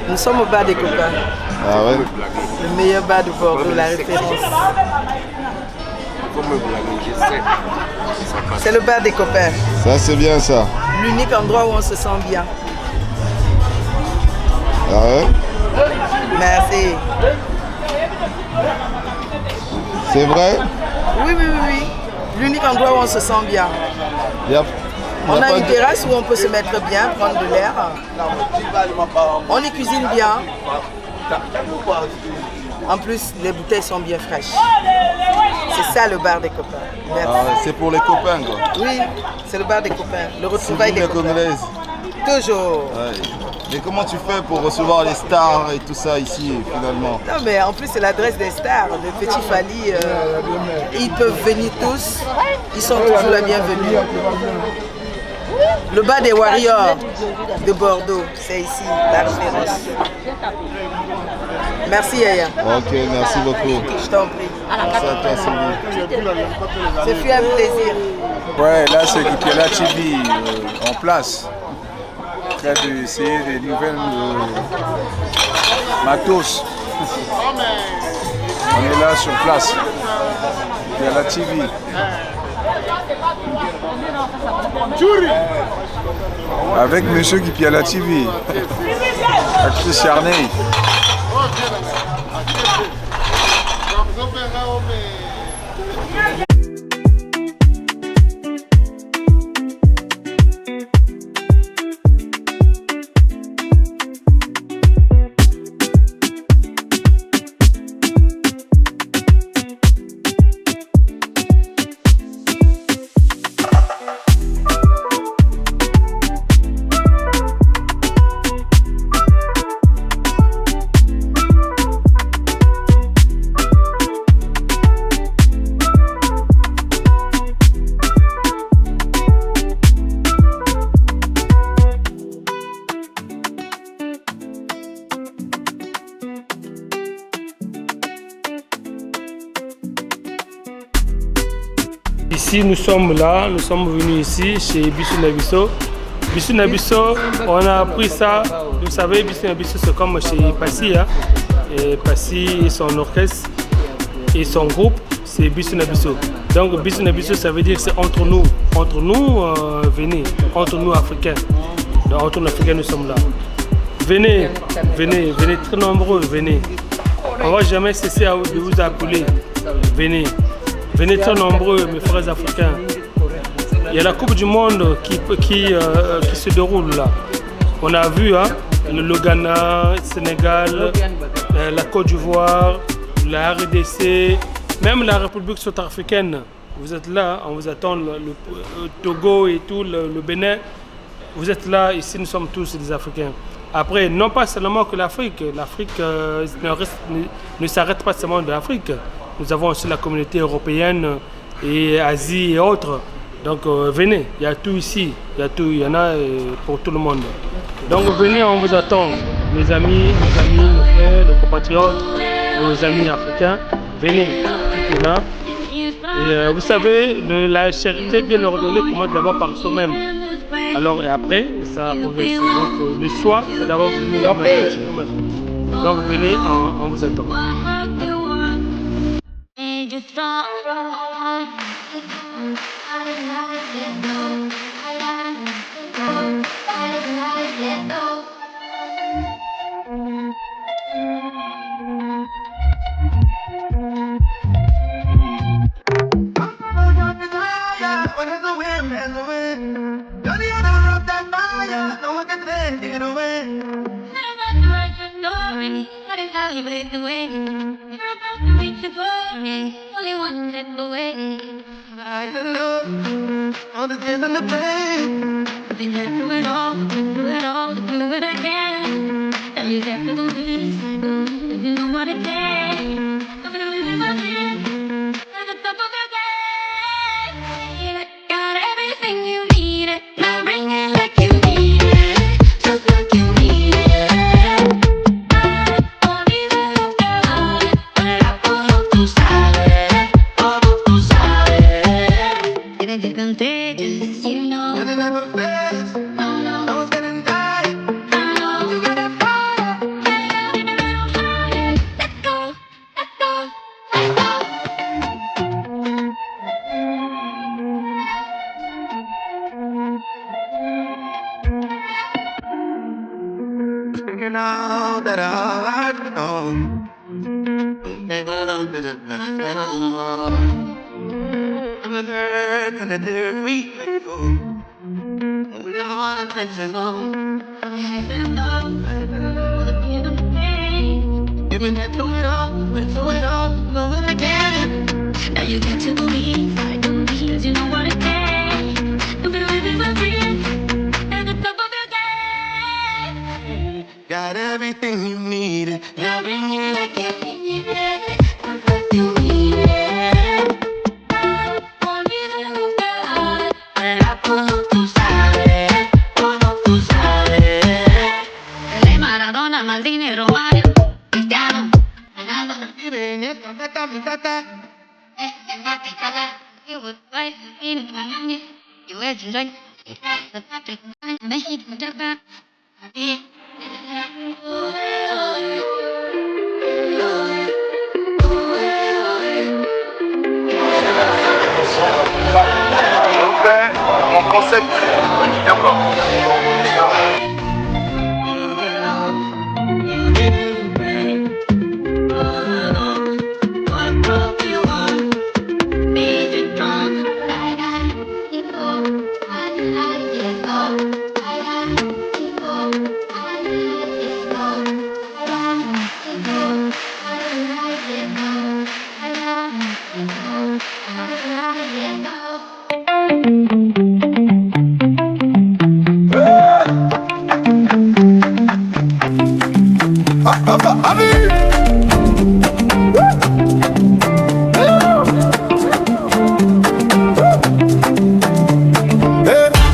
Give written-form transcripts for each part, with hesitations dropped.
Nous sommes au bar des copains. Ah ouais? Le meilleur bar de Bordeaux, la référence. C'est le bar des copains. Ça c'est bien ça. L'unique endroit où on se sent bien. Ah ouais? Merci. C'est vrai? Oui. L'unique endroit où on se sent bien. On a une terrasse où on peut se mettre bien, prendre de l'air. On y cuisine bien. En plus, les bouteilles sont bien fraîches. C'est ça le bar des copains. C'est pour les copains quoi. Oui, c'est le bar des copains. Le retrouvail des copains. Congolaises. Toujours. Ouais. Mais comment tu fais pour recevoir les stars et tout ça ici finalement? Non mais en plus c'est l'adresse des stars. Le petit Fally, ils peuvent venir tous. Ils sont toujours la bienvenue. Le bar des Warriors de Bordeaux, c'est ici, la référence. Merci Yaya. Ok, merci beaucoup. Je t'en prie. Merci à toi Sylvie. Ce fut un plaisir. Ouais, là c'est Guipiala TV en place. En train d'essayer des nouvelles matos. On est là sur place. Guipiala TV. Avec monsieur Guipiala TV. Actrice Charney. Ici, nous sommes venus ici chez Bissou Nabisso. Bissou Nabisso, on a appris ça. Vous savez, Bissou Nabisso, c'est comme chez Passy. Hein? Et Passy et son orchestre et son groupe, c'est Bissou Nabisso. Donc, Bissou Nabisso, ça veut dire que c'est entre nous. Entre nous, venez. Entre nous, Africains. Donc, entre nous, Africains, nous sommes là. Venez, venez, venez, très nombreux, venez. On ne va jamais cesser de vous appeler. Venez. Venez très nombreux, mes frères africains. Il y a la Coupe du Monde qui se déroule là. On a vu hein, le Ghana, le Sénégal, la Côte d'Ivoire, la RDC, même la République centrafricaine. Vous êtes là, on vous attend, le Togo et tout, le Bénin. Vous êtes là, ici nous sommes tous des Africains. Après, non pas seulement que l'Afrique ne s'arrête pas seulement de l'Afrique. Nous avons aussi la communauté européenne et Asie et autres. Donc venez, il y a tout ici, il y en a pour tout le monde. Donc venez, on vous attend, mes amis, nos frères, nos compatriotes, nos amis africains. Venez, tout là. Et vous savez, la charité bien ordonnée commence d'abord par soi-même. Alors et après, ça progresse. Donc le choix, c'est d'abord venir. Donc venez, on vous attend. you know that I know. You've been there through it all, went through it all, know it again. Now you get to me, I do me, cause you know what it takes. You've been living my dream, at the top of your game. Got everything you needed, loving you like everything you needed. You need it. Want me to move the heart, but I pull tú sabes, tú sabes. Le Maradona, Maldini, Romario, Cristiano, Ronaldo. You would fight in Miami, you were to join the Patrick, Mexico, Japan. Mon concept,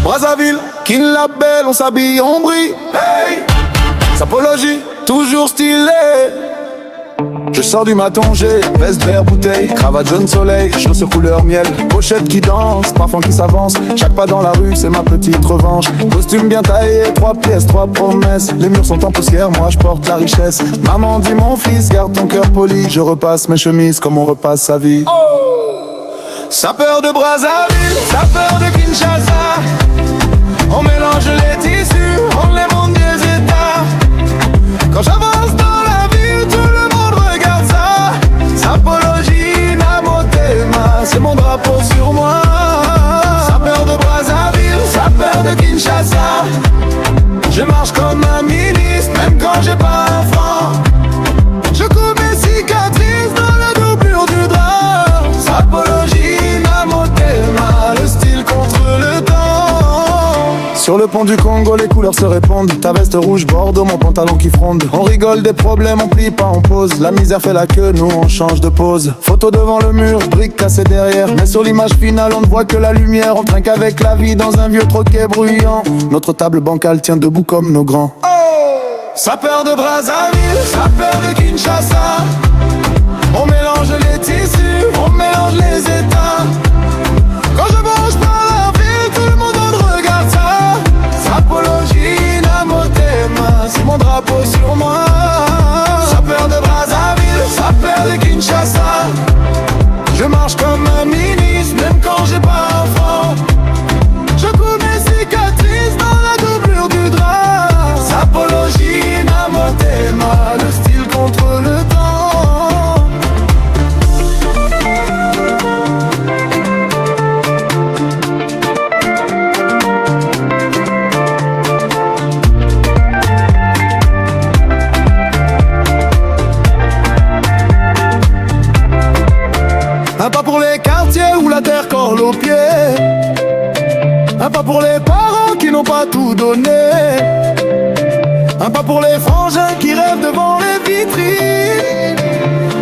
Brazzaville, Kin la belle, on s'habille, on brille. Hey, Sapologie, toujours stylé. Je sors du maton, j'ai veste vert bouteille, cravate jaune soleil, chaussures couleur miel, pochette qui danse, parfum qui s'avance. Chaque pas dans la rue, c'est ma petite revanche. Costume bien taillé, 3 pièces, 3 promesses. Les murs sont en poussière, moi je porte la richesse. Maman dit mon fils, garde ton cœur poli. Je repasse mes chemises comme on repasse sa vie. Sapeur de Brazzaville, sapeur de Kinshasa. On mélange les tissus, on les monte des états. Quand j'avance dans la ville, tout le monde regarde ça. Sapologie, Namotema, c'est mon drapeau sur moi. Sapeur de Brazzaville, sapeur de Kinshasa. Je marche comme un ministre, même quand j'ai pas un franc. Je coupe mes cicatrices dans la doublure du drap. Sapologie, Namotema, le style contre le temps. Sur le pont du Congo, les couleurs se répondent. Ta veste rouge, Bordeaux, mon pantalon qui fronde. On rigole des problèmes, on plie pas, on pose. La misère fait la queue, nous on change de pose. Photo devant le mur, briques cassées derrière. Mais sur l'image finale, on ne voit que la lumière. On trinque avec la vie dans un vieux troquet bruyant. Notre table bancale tient debout comme nos grands. Sapeur de Brazzaville, sapeur de Kinshasa. On mélange les tissus, on mélange les états. Quand je mange par la ville, tout le monde regarde ça. Sapologie, Namotema, c'est mon drapeau sur moi. Sapeur de Brazzaville, sapeur de Kinshasa. Je marche comme un ministre, même quand j'ai pas un franc. Je coupe mes cicatrices dans la doublure du drap. Sapologie, Namotema, le style contre le temps. Un pas pour les quartiers où la terre colle aux pieds. Un pas pour les parents qui n'ont pas tout donné. Un pas pour les frangins qui rêvent devant les vitrines.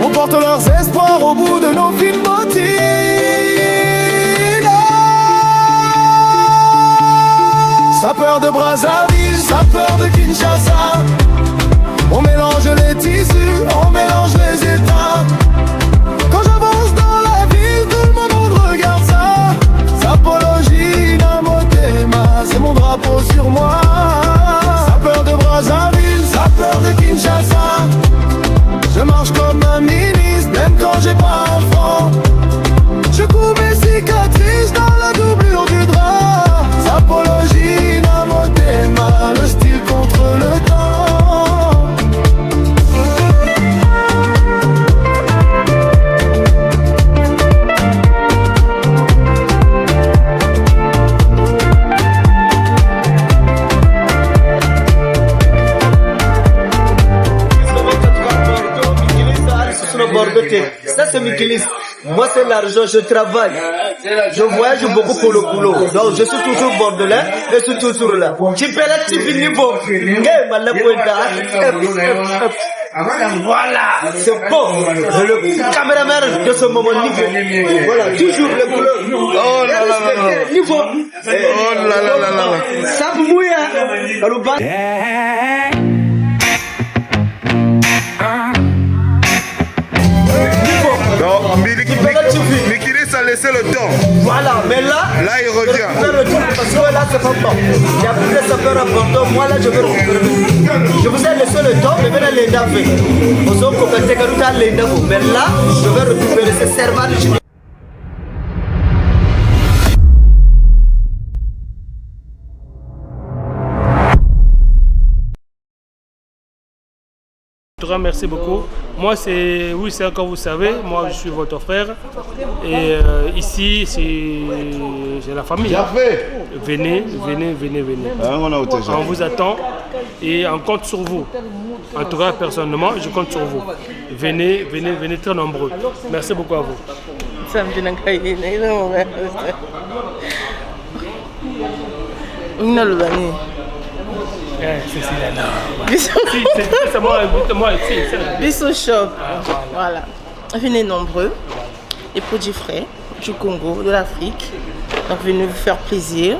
On porte leurs espoirs au bout de nos fines bottines. Sapeur de Brazzaville, sapeur de Kinshasa. On mélange les tissus, on mélange les états. Quand j'avance dans la ville, tout le monde regarde ça. Sapologie, Namotema, c'est mon drapeau sur moi. Sapeur de Brazzaville, sapeur de Kinshasa. Je marche comme un ministre, même quand j'ai pas un franc. Je coupe mes cicatrices dans la doublure du drap. Sapologie, Namotema, le style contre le temps. côté. Ça, c'est Mikilis. Moi, c'est l'argent, je travaille. Je voyage beaucoup pour le boulot. Donc, je suis toujours bordelais et je suis toujours là. Tu peux là, tu finis bon. Voilà, c'est bon. Le caméraman de ce moment niveau. Voilà, toujours le boulot. Oh là là là là. Niveau. Oh là là là là. Ça mouille, hein. Non, Mikilis a laissé le temps. Voilà, mais là, il revient. Je vais faire le tour parce que là, c'est pas bon. Il y a plus de sapeurs importants. Moi, là, je vais récupérer. Je vous ai laissé le temps, mais maintenant, les dames. Vous avez complété que nous avons les dames. Mais là, je vais récupérer ce serment de Jimmy. Merci beaucoup. Moi, c'est comme vous savez, moi je suis votre frère. Et ici, j'ai la famille. Venez. On vous attend et on compte sur vous. En tout cas, personnellement, je compte sur vous. Venez très nombreux. Merci beaucoup à vous. Bissau Shop. Voilà. Venez nombreux. Les produits frais du Congo, de l'Afrique. Donc venez vous faire plaisir.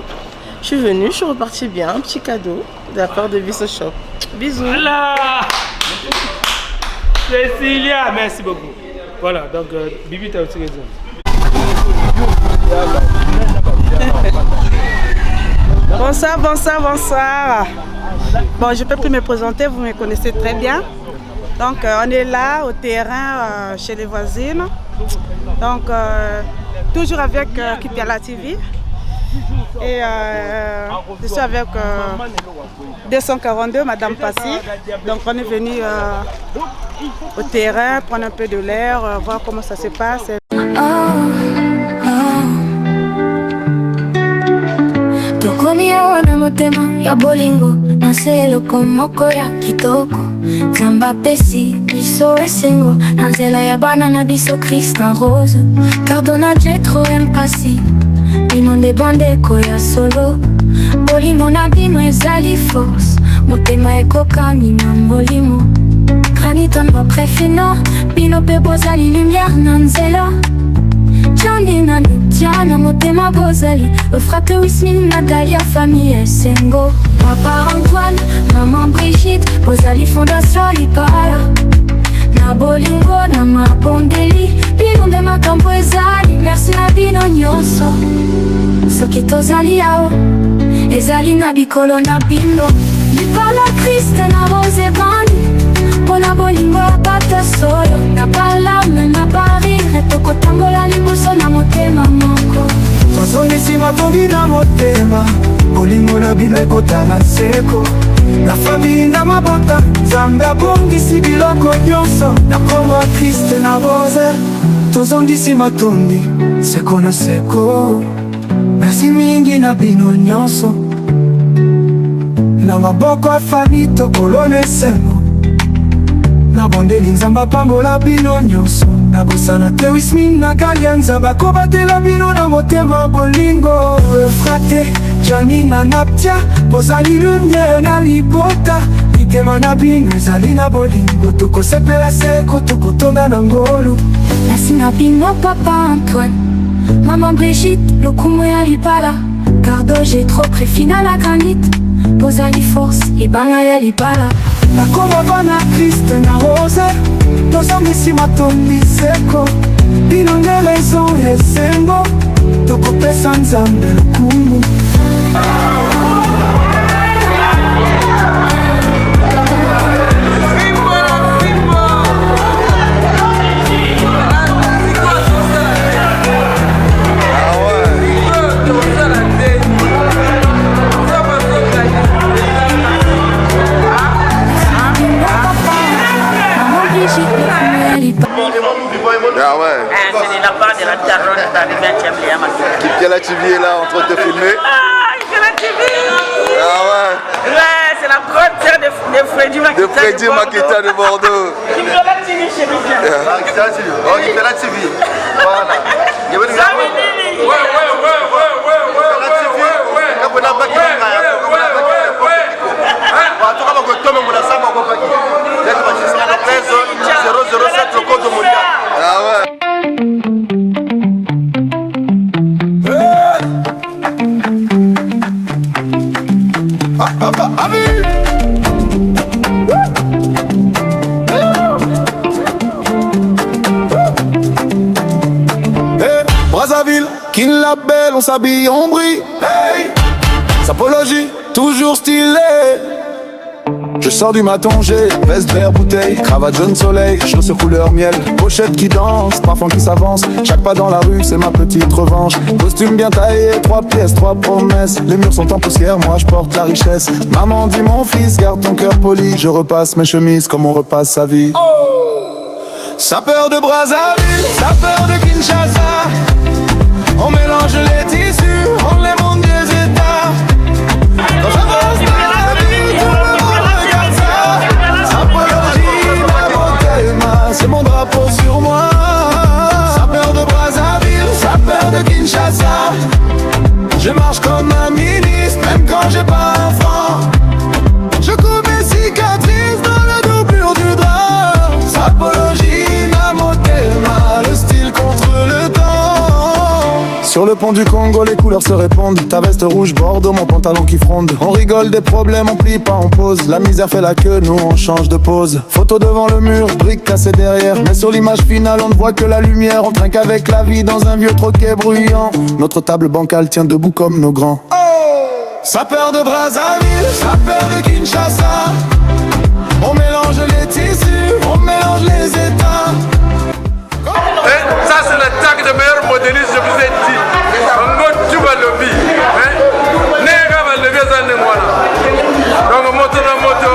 Je suis venue, je suis repartie bien. Un petit cadeau de la part de Bissau Shop. Bisous. Voilà. Cécilia, merci beaucoup. Voilà, donc Bibi, tu as aussi raison. Bonsoir. Bon, je peux plus me présenter, vous me connaissez très bien. Donc, on est là au terrain chez les voisines. Donc, toujours avec Kipiala TV. Et je suis avec 242, Madame Passy. Donc, on est venu au terrain, prendre un peu de l'air, voir comment ça se passe. Wana motema ya bolingo naselo komoko ya kitoko Zamba pesi biso esengo Nanzela ya bana na biso Christian Rose Cardona jetro empasi Bino nde bandeko ya solo Bolingo na bino ezali force Motema ekokani na molimo Graniton prefino Bino pe bozali lumière na nzela Johnny na Diana motema bozali Le frate Wismin Natalia famille Esengo Papa Antoine, maman Brigitte Bozali fondation lipala Na bolingo na mabondeli Bino nde makambo ezali Merci na bino nyonso Soki tozali yao Ezali na bikolo na bino Lipala Christe na rose bandi Pona bolingo apata solo Na balame na barire Toko tangola liboso na motema moko Tozongisi matongi na motema Bolingo na bino ekotala seko Na famille na mabota Nzambe abongisi biloko nyonso Na kombo ya Kriste na rose Tozongisi matondi seko na seko Merci mingi na bino nyonso Na maboko ya famille tokolona esengo Na bondeli Nzambe pambola bino nyonso Na bosana te Wismin na galia Nzambe akobatela bino na motema bolingo Frate, Johnny na Naptia Bozali lumière na libota Likema na bino ezali na bolingo Tokosepela seko tokotonda na ngolu Merci na bino Papa Antoine Maman Brigitte, lokumu ya lipala Cardo j'ai trop préfina la granite Bozali force, ibanga ya lipala Nakoma bana Kriste na rose Tozongisi matondi seko Bino nde lezo esengo Tokopesa Nzambe lokumu Ah ouais. C'est la part de la daronne d'arriver à Tchambléama. Kipiala TV est là en train de te filmer. Ah, Kipiala TV. Ah ouais. Ouais, c'est la grande sœur de Freddy Makita. Freddy Maketa de Bordeaux. Qui fait la TV chez Bibia. Oh, il fait la TV. Voilà. Il veut dire. Brazzaville, Kin la belle, on s'habille, on brille. Hey, Sapologie, toujours stylé. Je sors du maton, j'ai veste vert, bouteille, cravate jaune soleil, chaussures couleur miel, pochette qui danse, parfum qui s'avance. Chaque pas dans la rue, c'est ma petite revanche. Costume bien taillé, 3 pièces, 3 promesses. Les murs sont en poussière, moi je porte la richesse. Maman dit mon fils, garde ton cœur poli. Je repasse mes chemises comme on repasse sa vie. Sapeur de Brazzaville, sapeur de Kinshasa. On mélange les tissus, on les monte des états. Quand j'avance dans la ville, tout le monde regarde ça. Sapologie, ma beauté, c'est mon drapeau sur moi. Sapeur de Brazzaville, sapeur de Kinshasa. Je marche comme un ministre, même quand j'ai pas un franc. Je coupe mes cicatrices dans la doublure du drap. Sapologie, ma beauté, le style contre le temps. Sur le pont du Congo, les couleurs se répondent. Ta veste rouge, Bordeaux, mon pantalon qui fronde. On rigole des problèmes, on plie pas, on pose. La misère fait la queue, nous on change de pose. Photo devant le mur, briques cassées derrière. Mais sur l'image finale, on ne voit que la lumière. On trinque avec la vie dans un vieux troquet bruyant. Notre table bancale tient debout comme nos grands. Sapeur de Brazzaville, sapeur de Kinshasa. On mélange les tissus, on mélange les états. Ça c'est l'attaque de meilleur modéliste, je vous ai dit. Tu vas le vivre. Nega va le vivre dans les mois. Donc moto la moto.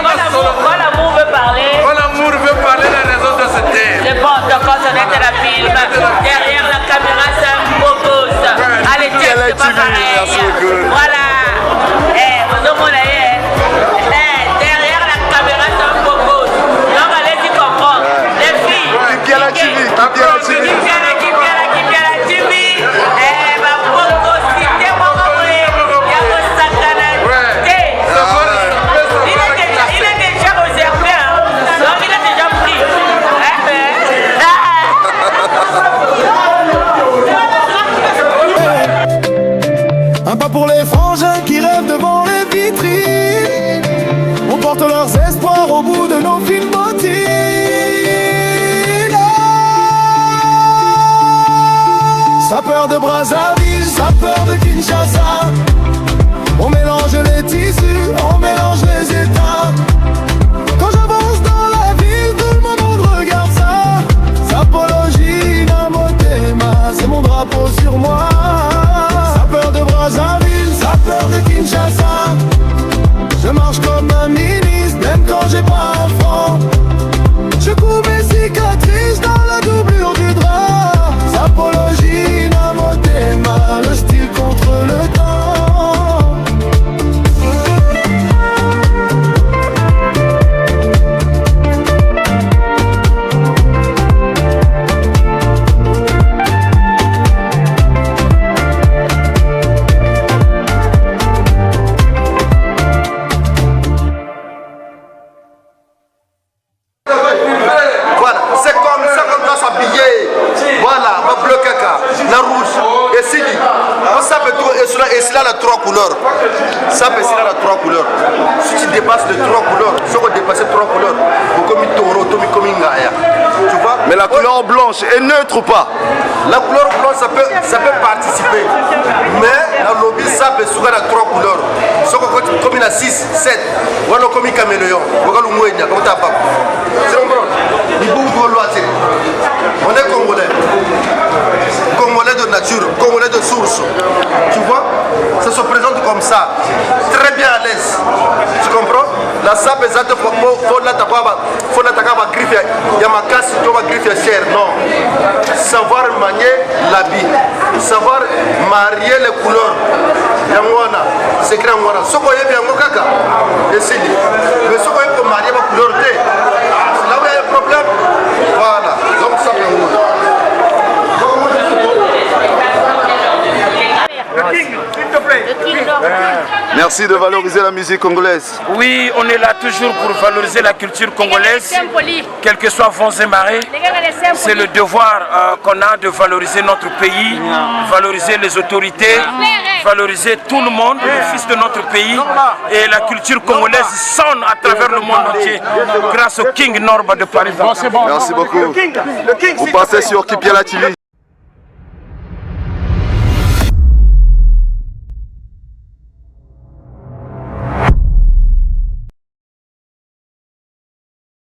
Mon amour veut parler. Mon amour veut parler de la raison de ce thème. C'est bon, donc on se met la film. Derrière la caméra, c'est un beau gosse. Allez, tiens, c'est pas pareil. Voilà. Derrière la caméra, c'est un beau gosse. Donc allez-y comprendre. Les filles. Qui a la TV? Un pas pour les frangins qui rêvent devant les vitrines. On porte leurs espoirs au bout de nos fines bottines. Sapeur de Brazzaville, sapeur de Kinshasa. On mélange les tissus, on mélange les états. Quand j'avance dans la ville, tout le monde regarde ça. Sapologie, la beauté, c'est mon drapeau sur moi. Sapeur de Brazzaville, sapeur de Kinshasa. Je marche comme un ministre, même quand j'ai pas un franc. Je coupe mes cicatrices dans la doublure du drap. Sapologie, la beauté, le style contre le temps. Et cela a 3 couleurs. Ça peut cela a 3 couleurs. Si tu dépasses les 3 couleurs, si on dépasse 3 couleurs, comme taureau, comme ngaya. Tu vois? Mais la couleur blanche est neutre ou pas? La couleur blanche, ça peut participer. Mais la lobby, ça peut souvent à 3 couleurs. Si on comme il a 6, 7, ou alors comme il caméléon, ou alors le mouédia, comme t'as pas. C'est on est congolais. Congolais de nature, congolais de source. Tu vois? Ça se présente comme ça, très bien à l'aise. Tu comprends? la sape eza te fo nataka bagriffe ya makasi to bagriffe ya chair. Non, savoir manier l'habit, savoir marier les couleurs yango wana secret yango wana soko oyebi yango kaka esili mais soko oyebi komarier bacouleur te là où il y a un problème. Voilà, donc ça fait Merci de valoriser la musique congolaise. Oui, on est là toujours pour valoriser la culture congolaise, quels que soient vents et marées. C'est le devoir qu'on a de valoriser notre pays, valoriser les autorités, valoriser tout le monde, les fils de notre pays. Et la culture congolaise sonne à travers le monde entier grâce au King Norba de Paris. Merci beaucoup. Vous passez sur Kipiala TV.